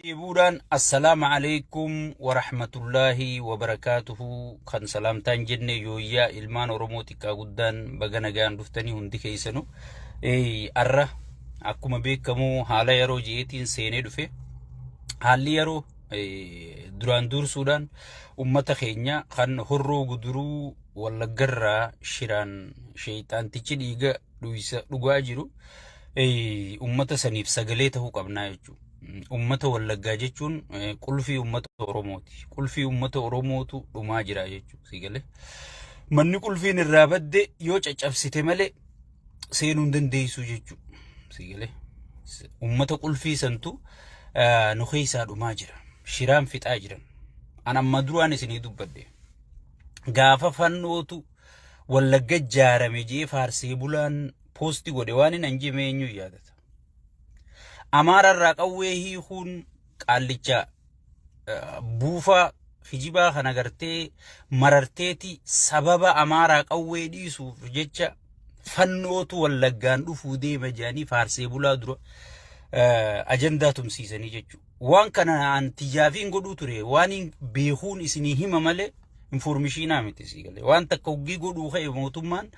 Ibuudhaan assalaamu alaykum wa rahmatullaahi wa barakaatuhu. Kan salaamtaan jenne yooyyaa ilmaan Oromoo xiqqaa guddaan baga nagaan dhuftanii hundi keessanuu. Arra akkuma beekamu haala yeroo ji'eetiin seenee dhufe. Haalli yeroo duraan dursuudhaan ummata keenya kan horroo guduruu wallaggarraa shiraan sheeyxaantichi dhiiga dhugaa jiru ummata saniif sagalee ta'uu qabnaa jechuudha. Ummata wallaggaa jechuun qulfii ummata Oromooti. Qulfii ummata Oromootu dhumaa jira jechuudha. Sigalee manni qulfiin irraa badde yoo caccabsite malee seenuu hin dandeessu jechuudha. Sigalee ummata qulfii santu nu keessaa dhumaa jira. Shiraan fixaa jiran. An amma duraan isinii dubbadde. Gaafa fannootu wallagga jaarame jee faarsee bulaan poosti godhe waan hin anjime eenyu yaadata. Amaara irraa qawwee hiikuun qaallicha buufa hijibaa kana gartee mararteeti sababa amaaraa qawwee dhiisuuf jecha fannootu wallaggaan dhufuu deema jedhanii faarsee bulaa dura ajandaa tumsiisanii jechuudha. Waan kana an tijaafiin godhuu ture waan beekuun isinii hima malee informeeshinaa miti sigalee waan takka hogii godhuu ka'e mootummaan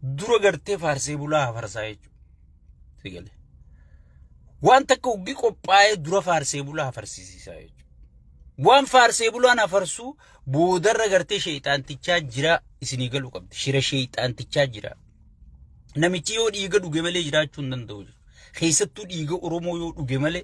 dura gartee faarsee bulaa hafarsaa jechuudha. Sigalee waan takka hogii qophaa'ee dura faarsee bulaa hafarsiisaa jechuudha. Waan faarsee bulaan hafarsuu boodarra gartee sheeyxaantichaa jira isinii galuu qabdi. Shira sheeyxaantichaa jira. Namichi yoo dhiiga dhuge malee jiraachuu hin danda'u jechuudha. Keessattuu dhiiga Oromoo yoo dhuge malee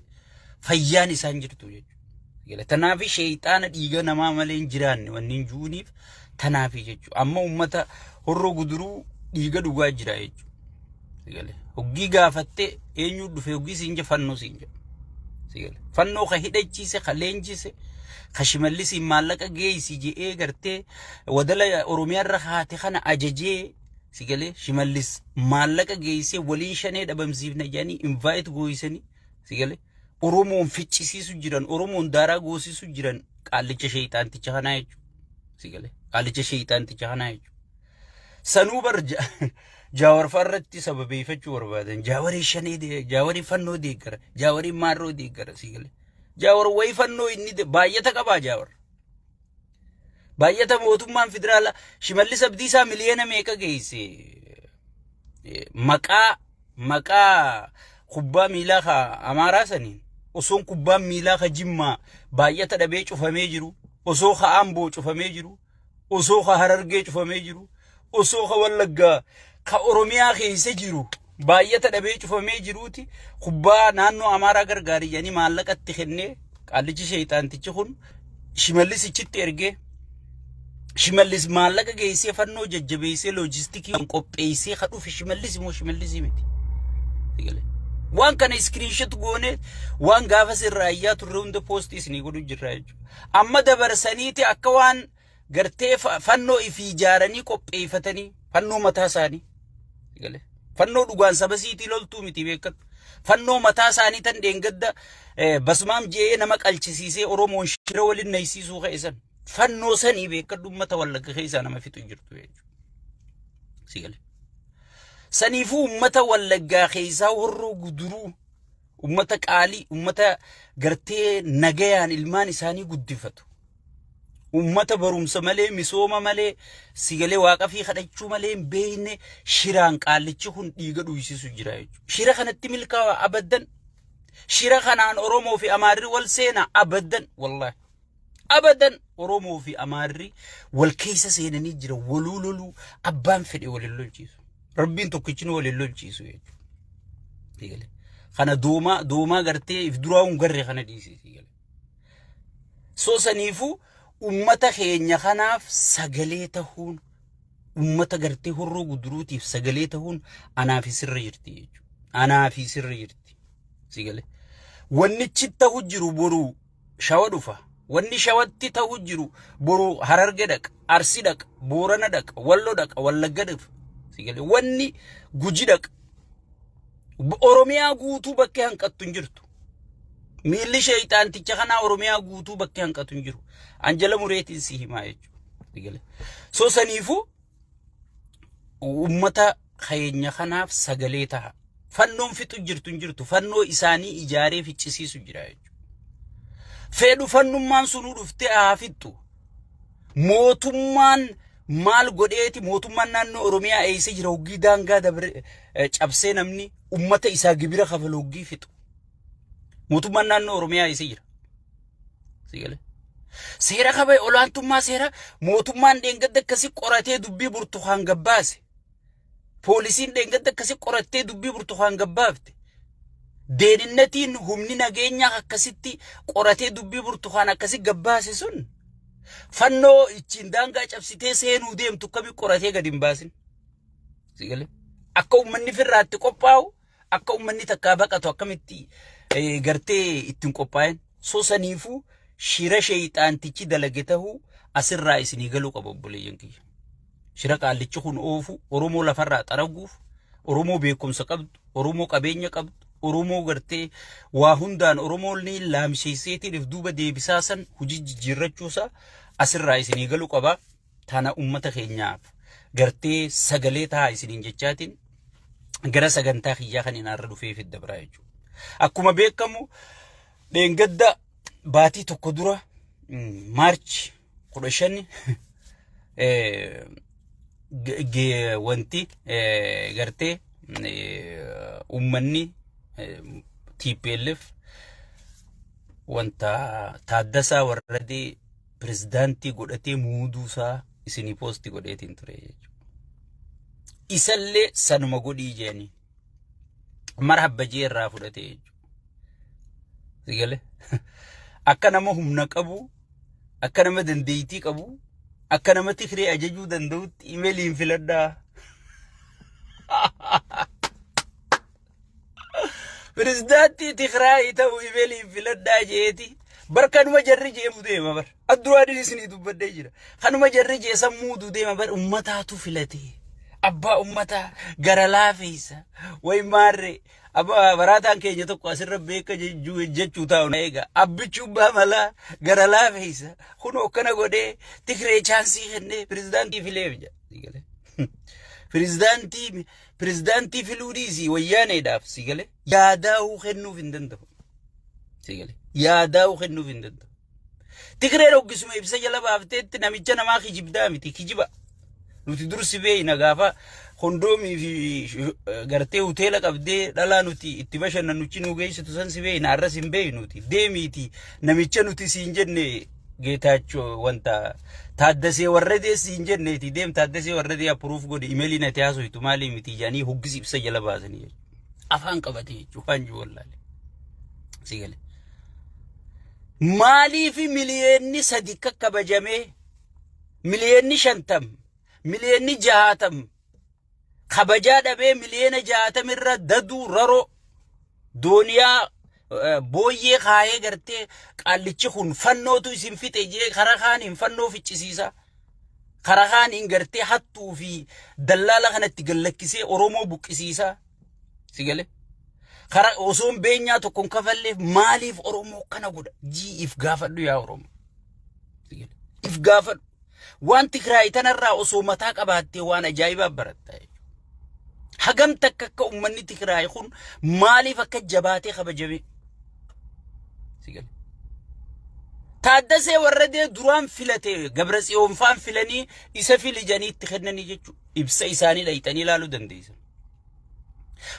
fayyaan isaan jirtu jechuudha. Tanaafi sheeyxaana dhiiga namaa malee hin jiraanne wanni juuniif tanaafi jechuudha. Amma ummata horroo guduruu dhiiga dhugaa jira jechuudha. Hogii gaafatte eenyu dhufe hogii siinja fannoo siinja. Fannoo ka hidhachiise ka leenjise ka shimallisiin maallaqa geessi je'ee gartee wadala Oromiyaarra haate kana ajajee sigalee shimallis maallaqa geessee waliin shanee dhabamsiifna jedhanii invite gooyisanii sigalee Oromoon ficcisiisu jiran Oromoon daaraa goosisu jiran qaallicha sheeyxaanticha kanaa jechuudha. Sigalee qaallicha sheeyxaanticha kanaa jechuudha. Sanuu barja Jaawar farratti sababeeffachuu barbaadan jaawarii shanee jaawarii fannoo deeggara jaawarii maarroo deeggara sigalee jaawar wayi fannoo inni baay'ata qabaa jaawar baay'ata mootummaan federaalaa Shimallis Abdiisaa miliyoona meeqa geesse maqaa kubbaa miilaa ka Amaaraa saniin osoo kubbaa miilaa ka Jimmaa baay'ata dhabee cufamee jiru osoo ka Amboo cufamee jiru osoo ka Harargee cufamee jiru osoo ka Wallaggaa ka Oromiyaa keessa jiru baay'ata dhabee cufamee jiruuti kubbaa naannoo Amaaraa gargaarii jedhanii maallaqatti kennee qaallichi sheeyxaantichi kun Shimallisichitti ergee Shimallis maallaqa geessee fannoo jajjabeessee loojistikii qopheessee ka dhufe Shimallis moo Shimallisi miti. Waan kana screenshot goone waan gaafa sirraayyaa turre hunda post isinii godhu jirra jechuudha. Amma dabarsaniiti akka waan gartee fannoo ifi ijaaranii qopheeffatanii fannoo mataa isaanii. Fannoo dhugaan saba siitii loltuu miti beekatu. Fannoo mataa isaanii tan dheengadda basmaam je'ee nama qalchisiisee Oromoon shira waliin naysiisuu ka'esan. Fannoo sanii beekadhu ummata wallagga keessaa nama fixu jirtu jechuudha. Saniifuu ummata wallaggaa keessaa horroo guduruu ummata qaalii ummata gartee nagayaan ilmaan isaanii guddifatu. Ummata barumsa malee misooma malee sigalee waaqa fi kadhachuu malee hin beekne shiraan qaallichi kun dhiiga dhuyisisu jira jechuudha. Shira kanatti milkaa'aa abaddan. Shira kanaan Oromoo fi Amaarri wal seenaa abaddan wallahi. Abaddan Oromoo fi Amaarri wal keessa seenanii jira waluu loluu abbaan fedhe waliin lolchiisu. Rabbiin tokkichi waliin lolchiisu jechuudha. Kana doomaa gartee if duraa hungarree kana dhiise. So saniifuu ummata keenya kanaaf sagalee ta'uun ummata gartee horroo guduruutiif sagalee ta'uun anaaf sirra jirti jechuudha. Anaaf sirra jirti. Sigalee wannichi ta'u jiru boru shawa dhufa. Wanni shawatti ta'u jiru boru Hararge dhaqa, Arsii dhaqa, Boorana dhaqa, Walloo dhaqa, Wallagga dhaqa. Sigalee wanni Guji dhaqa. Oromiyaa guutuu bakkee hanqattu hin jirtu. Miilli sheeyxaanticha kanaa Oromiyaa guutuu bakkee hanqatu hin jiru. Anjala mureetiin si himaa jechuudha. So saniifuu ummata keenya kanaaf sagalee ta'a. Fannoon fixu jirtu hin jirtu. Fannoo isaanii ijaaree ficcisiisu jira jechuudha. Fedhu fannummaan sunuu dhuftee haafittu. Mootummaan maal godheeti mootummaan naannoo Oromiyaa eessa jira hoggii daangaa dabre cabsee namni ummata isaa gibira kafalu hoggii fixu. Mootummaan naannoo Oromiyaa eessa jira. Sigale. Seera kabaye olaantummaa seera mootummaan dheengadda akkasii qoratee dubbii burtukaan gabbaase. Poolisiin dheengadda akkasii qoratee dubbii burtukaan gabbaafte. Deeninnatiin humni nageenyaa akkasitti qoratee dubbii burtukaan akkasii gabbaase sun fannoo ittiin daangaa cabsitee seenuu deemtu kami qoratee gad hin baasin. Sigale. Akka ummanni firraatti qophaa'u akka ummanni takkaa baqatu akkamitti gartee ittiin qophaa'en sosaniifuu shira shayxaantichi dalage ta'uu asirraa isinii galuu qaba obboleeyyan kiyya. Shira qaallichi kun oofu Oromoo lafarraa xaraguuf Oromoo beekumsa qabdu Oromoo qabeenya qabdu Oromoo gartee waa hundaan Oromoon ni laamsheesseetiif duuba deebisaasan hojii jijjiirrachuusaa asirraa isinii galuu qaba. Tana ummata keenyaaf gartee sagalee ta'a isiniin jechaatiin gara sagantaa kiyyaa kan inaarra dhufee fidda biraa jechuudha. Akkuma beekamu dheengadda baatii tokko dura Maarch 15 wanti gartee ummanni TPLF wanta Taaddasaa Warradee pirezidaantii godhatee muuduusaa isinii poostii godheetiin ture jechuudha. Isallee sanuma godhii jeeni marhabba jee irraa fudhatee jechuudha. Sigale. Akka nama humna qabu, akka nama dandeettii qabu, akka nama Tigree ajajuu danda'utti imeeliin filadhaa. Pirezidaantii Tigraay ta'u imeeliin filadhaa jeeti. Barkanuma jarri jeemu deema bar. Adduraadin isinii dubbadhee jira. Kanuma jarri jeesan muudu deema bar ummataatu filatee. Abbaa ummataa gara laafeessa. Way maarree. Abba barataan keenya tokko asirra beeka jechuu taa'u na eega. Abbichuun baamala gara laafeessa. Kun akkana godhee Tigree chaansii kennee pirezidaantii fileef jedha. Pirezidaantii filuu dhiisii wayyaaneedhaaf sigale. Yaadaa'uu kennuuf hin danda'u. Sigale. Yaadaa'uu kennuuf hin danda'u. Tigreen hoggisuma ibsa jala baafteetti namicha namaa kijibdaa miti kijiba. Nuti dursi beeyna gaafa kondoomii fi gartee hoteela qabdee dhalaa nuti itti bashannannuchi nu geessitu san si beeyna arras hin beeynuti. Deemiiti namicha nuti siin jenne Geetaachoo wanta Taaddasee Warradee siin jenneeti deem Taaddasee Warradee approof godhe imeeliin ati haasoitu maalii miti jaanii hoggisi ibsa jala baasanii afaan qabatee jechuudha waan jiru wallaale. Sigale. Maaliif miliyoonni 3 kakkabajamee miliyoonni 50 miliyoonni 60 kabajaa dhabee miliyoona 60 irra daduu raro dooniyaa booyyee kaayee gartee qaallichi kun fannootu isin fixe jee karaa kaaniin fannoo ficcisiisa. Karaa kaaniin gartee hattuu fi dallaala kanatti gallakkisee Oromoo buqqisiisa. Sigale. Karaa osoon beenyaa tokkoon kafalleef maaliif Oromoo kana godha? If gaafadhu yaa Oromoo. Sigale. If gaafadhu. Waan Tigraay tanarraa osoo mataa qabaattee waan ajaa'ibaa baratta. Hagam takka akka ummanni Tigraay kun maaliif akka jabaatee kabajame? Sigale. Taaddasee Warradee duraan filate Gabratsiyoon faan filanii isa filijanii itti kennanii jechuudha. Ibsa isaanii dhayitanii ilaaluu dandeessan.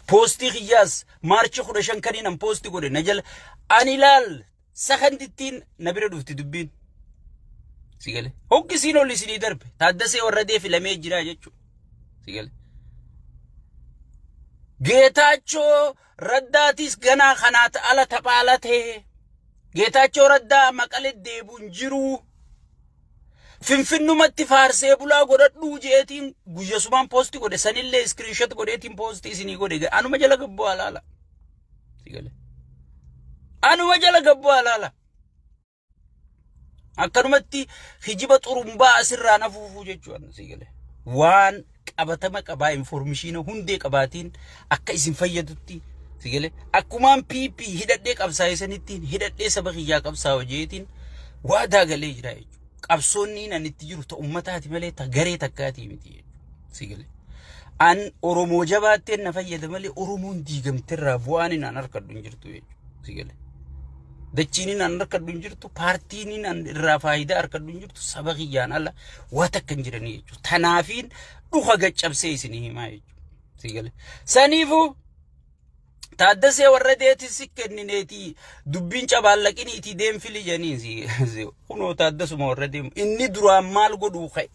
Poostii xiyyaas Maarchi 15 kaniin poostii godhe na jala ani ilaal sakandittiin na bira dhufti dubbiin. Sigale. Hoggisiin ol isinii darbe Taaddasee Warradee filamee jira jechuudha. Sigale. Geetaachoo Raddaatis ganaa kanaata ala taphaala ta'e. Geetaachoo Raddaa Maqalee deebuun jiru. Finfinnumatti faarsee bulaa godhadhuu jeetiin guyyasumaan poostii godhe sanillee screenshot godheetiin poostii isinii godhe anuma jala gabboo alaala. Sigale. Anuma jala gabboo alaala. Akkanumatti hijiba xurumbaa asirraa nafuufuu jechuudha. Sigale. Waan qabatama qabaa informationa hundee qabaatiin akka isin fayyadutti. Sigale. Akkumaan PP hidhadhee qabsaa'isanitti hidhadhee saba kiyyaa qabsaa'u jeetiin waa daagalee jira jechuudha. Qabsoonni nan itti jiru ta ummataati malee ta garee takkaati miti jechuudha. Sigale. An Oromoo jabaatteen na fayyada malee Oromoon diigamterraa bu'aan inaan harkadhu hin jirtu jechuudha. Sigale. dachiniin an harkadhu hin jirtu paartiiniin an irraa faayidaa harkadhu hin jirtu saba kiyyaan ala wata kan jiranii jechuudha. Tanaafiin dhuka gaccabsee isinii himaa jechuudha. Sigale saniifuu taaddasee warra deetis kennineeti dubbiin cabaallaqini itti deemfili janiin kunoo taaddasuma warra deemu inni duraan maal godhuu ka'e.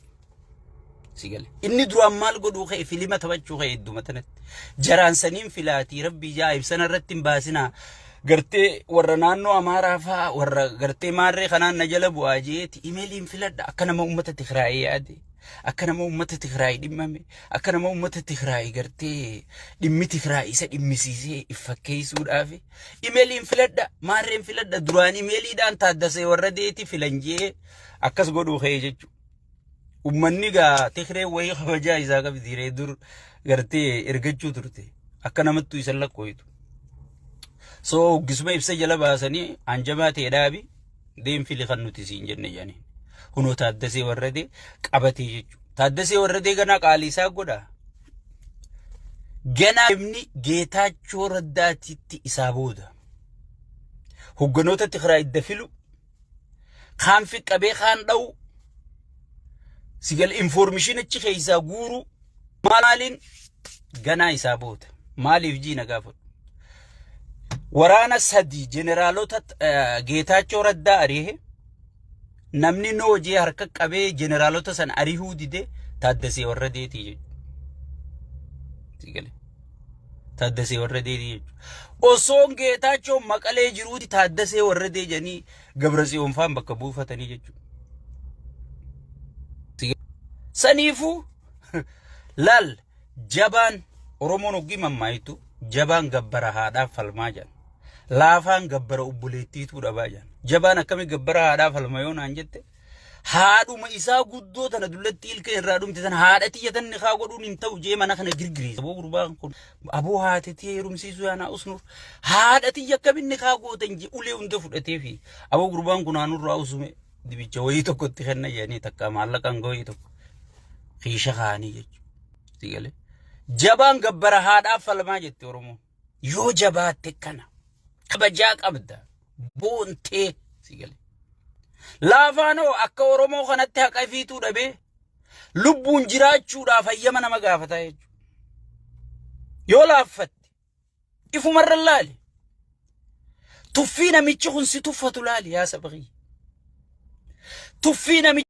Sigale inni duraan maal godhuu ka'e filima taphachuu ka'e idduma tanatti jaraan saniin filaatii rabbii jaa'ib sanarratti hin baasinaa. Gartee warra naannoo Amaaraa faa warra gartee maarree kanaan na jala bu'aa jeeti imeeliin filadha akka nama uummata Tigraay yaade akka nama uummata Tigraay dhimmame akka nama uummata Tigraay gartee dhimmi Tigraay isa dhimmisiisee ifakkeessuudhaaf imeeliin filadha maarreen filadha duraan imeeliidhaan taaddasee warra deeti filanjee akkas godhuu ka'e jechuudha. Uummanni gaa Tigree wayii kabajaa isaa qabdiiree dur gartee ergachuu turte akka namattuu isa lakkooytu. So gisuma ibsa jala baasanii anjabaa ta'e dhaabi deemfili kan nuti siin jenne jaanii. Kunoo taaddasee warra dee qabatee jechuudha. Taaddasee warra dee ganaa qaalii isaa godha. Ganaa ibni Geetaachoo Raddaatitti isaa booda. Hogganoota Tigraay idda filu kaan fi qabee kaan dha'u sigal information achi keessaa guuru maaliin ganaa isaa booda. Maaliif jiina gaafadhu. Waraana sadii generaalota Geetaachoo Raddaa arihe namni noojee harka qabee generaalota san arihuu dide taaddasee warra deetii jechuudha. Sigale taaddasee warra deetii jechuudha. Osoon Geetaachoo Maqalee jiruuti taaddasee warra deejanii Gabrasiyoon faan bakka buufatanii jechuudha. Saniifuu laal jabaan Oromoon oggii mammaayitu jabaan gabbara haadhaaf falmaa jedhan. Laafaan gabbara obboleettiitu dhabaa jedhan. Jabaan akkamii gabbara haadhaaf falma yoo naan jette haadhuma isaa guddoo tana dullatti ilka irraa dhumte tana haadha tiyyatan ni kaa godhuun hin ta'u jee mana kana girgiriisa. Aboo gurbaan kun aboo haatetii heerumsiisuu yaanaa usnuuf haadha tiyya akkamin ni kaa gootan jee ulee hunda fudhatee fi aboo gurbaan kun haanurraa usume dibicha wayii tokkotti kenna jedhanii takka maallaqaan gahii tokko xiisha kaanii jechuudha. Sigale jabaan gabbara haadhaaf falmaa jette Oromoo yoo jabaatte kana kabajaa qabda boontee sigale. Laafaanoo akka Oromoo kanatti haqa fiituu dhabee lubbuun jiraachuudhaaf hayyama nama gaafataa jechuudha. Yoo laaffatte ifumarra laali tuffii namichi kun si tuffatu laali yaa sabaqii tuffii namichi